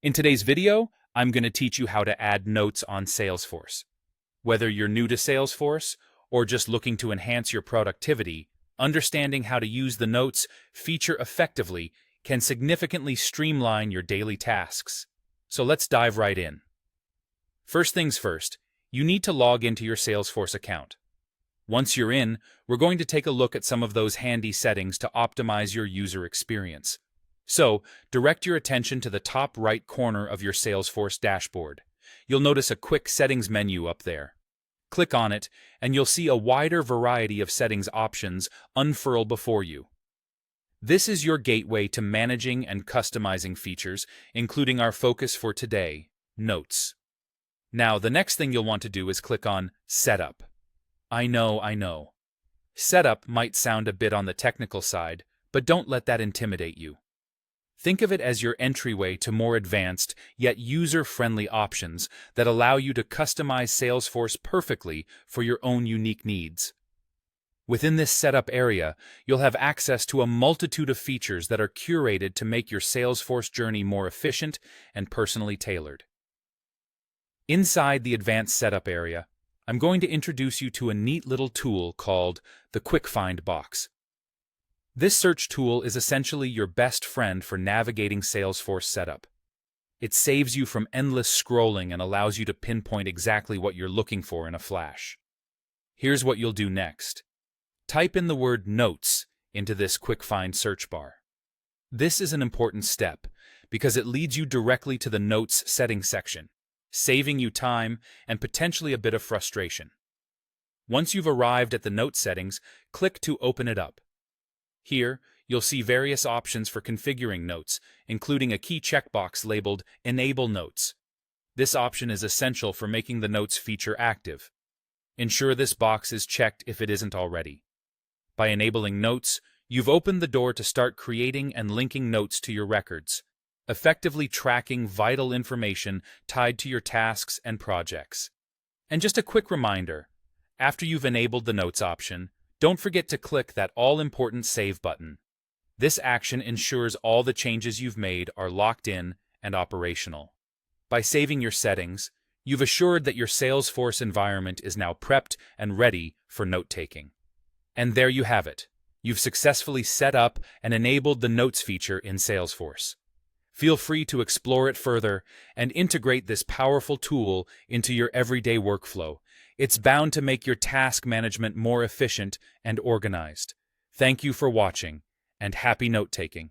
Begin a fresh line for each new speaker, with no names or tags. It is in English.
In today's video, I'm going to teach you how to add notes on Salesforce. Whether you're new to Salesforce or just looking to enhance your productivity, understanding how to use the notes feature effectively can significantly streamline your daily tasks. So let's dive right in. First things first, you need to log into your Salesforce account. Once you're in, we're going to take a look at some of those handy settings to optimize your user experience. So, direct your attention to the top right corner of your Salesforce dashboard. You'll notice a quick settings menu up there. Click on it, and you'll see a wider variety of settings options unfurl before you. This is your gateway to managing and customizing features, including our focus for today, Notes. Now, the next thing you'll want to do is click on Setup. I know. Setup might sound a bit on the technical side, but don't let that intimidate you. Think of it as your entryway to more advanced, yet user-friendly options that allow you to customize Salesforce perfectly for your own unique needs. Within this setup area, you'll have access to a multitude of features that are curated to make your Salesforce journey more efficient and personally tailored. Inside the advanced setup area, I'm going to introduce you to a neat little tool called the Quick Find box. This search tool is essentially your best friend for navigating Salesforce setup. It saves you from endless scrolling and allows you to pinpoint exactly what you're looking for in a flash. Here's what you'll do next. Type in the word Notes into this Quick Find search bar. This is an important step because it leads you directly to the Notes settings section, saving you time and potentially a bit of frustration. Once you've arrived at the Notes settings, click to open it up. Here, you'll see various options for configuring notes, including a key checkbox labeled Enable Notes. This option is essential for making the notes feature active. Ensure this box is checked if it isn't already. By enabling notes, you've opened the door to start creating and linking notes to your records, effectively tracking vital information tied to your tasks and projects. And just a quick reminder, after you've enabled the Notes option, don't forget to click that all-important Save button. This action ensures all the changes you've made are locked in and operational. By saving your settings, you've assured that your Salesforce environment is now prepped and ready for note-taking. And there you have it. You've successfully set up and enabled the Notes feature in Salesforce. Feel free to explore it further and integrate this powerful tool into your everyday workflow. It's bound to make your task management more efficient and organized. Thank you for watching, and happy note-taking.